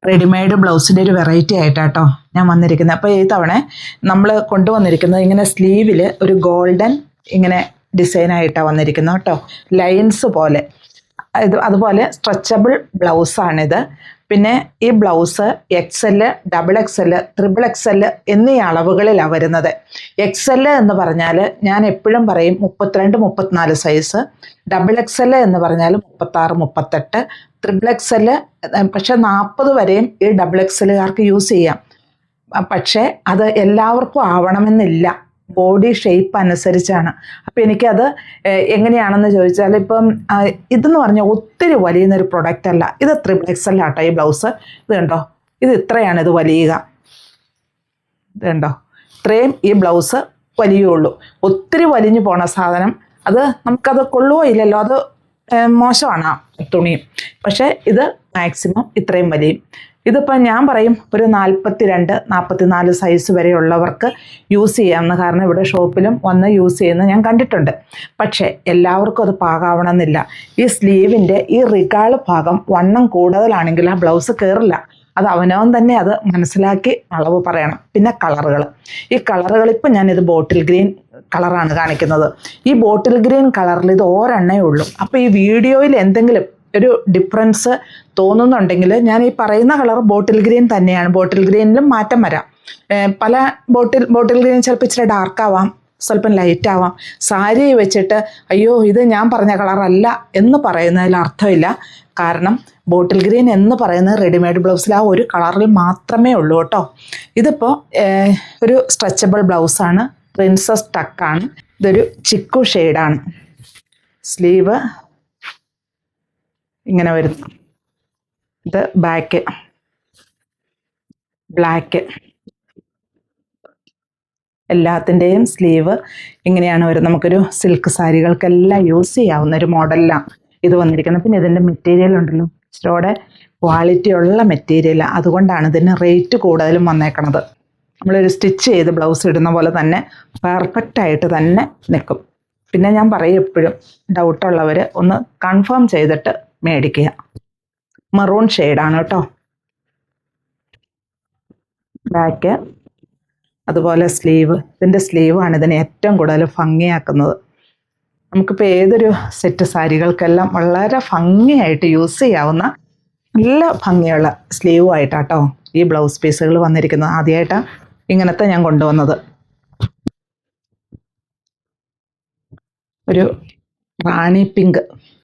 Readymade ബ്ലൗസിൻ്റെ ഒരു variety ആയിട്ടാട്ടോ ഞാൻ വന്നിരിക്കുന്നത്. അപ്പോൾ ഈ തവണ നമ്മൾ കൊണ്ടുവന്നിരിക്കുന്നത് ഇങ്ങനെ സ്ലീവിൽ ഒരു ഗോൾഡൻ ഇങ്ങനെ ഡിസൈനായിട്ടാണ് വന്നിരിക്കുന്നത് കേട്ടോ, ലൈൻസ് പോലെ. അതുപോലെ സ്ട്രെച്ചബിൾ ബ്ലൗസാണിത്. പിന്നെ ഈ ബ്ലൗസ് XL, XXL, XXL എന്നീ അളവുകളിലാണ് വരുന്നത്. XL എന്ന് പറഞ്ഞാൽ ഞാൻ എപ്പോഴും പറയും 32, 34 സൈസ്. XXL എന്ന് പറഞ്ഞാൽ 36, 38. XXL പക്ഷെ 40 വരെയും ഈ XXLകാർക്ക് യൂസ് ചെയ്യാം. പക്ഷേ അത് എല്ലാവർക്കും ആവണമെന്നില്ല, ബോഡി ഷേപ്പ് അനുസരിച്ചാണ്. അപ്പം എനിക്കത് എങ്ങനെയാണെന്ന് ചോദിച്ചാൽ, ഇപ്പം ഇതെന്ന് പറഞ്ഞാൽ ഒത്തിരി വലിയുന്നൊരു പ്രൊഡക്റ്റ് അല്ല. ഇത് XXL ആട്ടോ ഈ ബ്ലൗസ്. ഇത് കണ്ടോ, ഇത് ഇത്രയാണ് ഇത് വലിയുക. ഇത് കണ്ടോ, ഇത്രയും ഈ ബ്ലൗസ് വലിയുള്ളൂ. ഒത്തിരി വലിഞ്ഞു പോണ സാധനം അത് നമുക്കത് കൊള്ളുകയോ ഇല്ലല്ലോ, അത് മോശമാണ് തുണിയും. പക്ഷേ ഇത് മാക്സിമം ഇത്രയും വലിയും. ഇതിപ്പോൾ ഞാൻ പറയും ഒരു 42, 44 സൈസ് വരെയുള്ളവർക്ക് യൂസ് ചെയ്യാമെന്ന്. കാരണം ഇവിടെ ഷോപ്പിലും വന്ന് യൂസ് ചെയ്യുന്നത് ഞാൻ കണ്ടിട്ടുണ്ട്. പക്ഷേ എല്ലാവർക്കും അത് പാകാവണമെന്നില്ല. ഈ സ്ലീവിൻ്റെ ഈ റിഗാള് ഭാഗം വണ്ണം കൂടുതലാണെങ്കിൽ ആ ബ്ലൗസ് കയറില്ല. അത് അവനവൻ തന്നെ അത് മനസ്സിലാക്കി അളവ് പറയണം. പിന്നെ കളറുകൾ, ഈ കളറുകൾ ഇപ്പം ഞാനിത് ബോട്ടിൽ ഗ്രീൻ കളറാണ് കാണിക്കുന്നത്. ഈ ബോട്ടിൽ ഗ്രീൻ കളറിൽ ഇത് ഒരെണ്ണേ ഉള്ളൂ. അപ്പോൾ ഈ വീഡിയോയിൽ എന്തെങ്കിലും ഒരു ഡിഫറൻസ് തോന്നുന്നുണ്ടെങ്കിൽ ഞാൻ ഈ പറയുന്ന കളർ ബോട്ടിൽ ഗ്രീൻ തന്നെയാണ്. ബോട്ടിൽ ഗ്രീനിലും മാറ്റം വരാം. പല ബോട്ടിൽ ഗ്രീൻ ചിലപ്പോൾ ഇച്ചിരി ഡാർക്ക് ആവാം, സ്വല്പം ലൈറ്റ് ആവാം. സാരി വെച്ചിട്ട് അയ്യോ ഇത് ഞാൻ പറഞ്ഞ കളറല്ല എന്ന് പറയുന്നതിൽ അർത്ഥമില്ല. കാരണം ബോട്ടിൽ ഗ്രീൻ എന്ന് പറയുന്നത് റെഡിമെയ്ഡ് ബ്ലൗസിൽ ആ ഒരു കളറിൽ മാത്രമേ ഉള്ളൂ കേട്ടോ. ഇതിപ്പോൾ ഒരു സ്ട്രെച്ചബിൾ ബ്ലൗസാണ്, പ്രിൻസസ് ടക്കാണ്. ഇതൊരു ചിക്കു ഷെയ്ഡാണ്. സ്ലീവ് ഇങ്ങനെ വരുന്നു. ഇത് ബാക്ക് ബ്ലാക്ക്. എല്ലാത്തിൻ്റെയും സ്ലീവ് ഇങ്ങനെയാണ് വരുന്നത്. നമുക്കൊരു സിൽക്ക് സാരികൾക്കെല്ലാം യൂസ് ചെയ്യാവുന്ന ഒരു മോഡലിലാണ് ഇത് വന്നിരിക്കുന്നത്. പിന്നെ ഇതിൻ്റെ മെറ്റീരിയൽ ഉണ്ടല്ലോ, ഇച്ചിരിയോടെ ക്വാളിറ്റി ഉള്ള മെറ്റീരിയലാണ്. അതുകൊണ്ടാണ് ഇതിന് റേറ്റ് കൂടുതലും വന്നേക്കണത്. നമ്മളൊരു സ്റ്റിച്ച് ചെയ്ത് ബ്ലൗസ് ഇടുന്ന പോലെ തന്നെ പെർഫെക്റ്റായിട്ട് തന്നെ നിൽക്കും. പിന്നെ ഞാൻ പറയും എപ്പോഴും, ഡൗട്ടുള്ളവർ ഒന്ന് കൺഫേം ചെയ്തിട്ട് മേടിക്കുക. മെറൂൺ ഷെയ്ഡാണ് കേട്ടോ ബാക്ക്. അതുപോലെ സ്ലീവ്, ഇതിൻ്റെ സ്ലീവാണ് ഇതിനെ ഏറ്റവും കൂടുതൽ ഭംഗിയാക്കുന്നത്. നമുക്കിപ്പോൾ ഏതൊരു സെറ്റ് സാരികൾക്കെല്ലാം വളരെ ഭംഗിയായിട്ട് യൂസ് ചെയ്യാവുന്ന നല്ല ഭംഗിയുള്ള സ്ലീവുമായിട്ടാട്ടോ ഈ ബ്ലൗസ് പീസുകൾ വന്നിരിക്കുന്നത്. ആദ്യമായിട്ടാണ് ഇങ്ങനത്തെ ഞാൻ കൊണ്ടുവന്നത്. ഒരു റാണി പിങ്ക്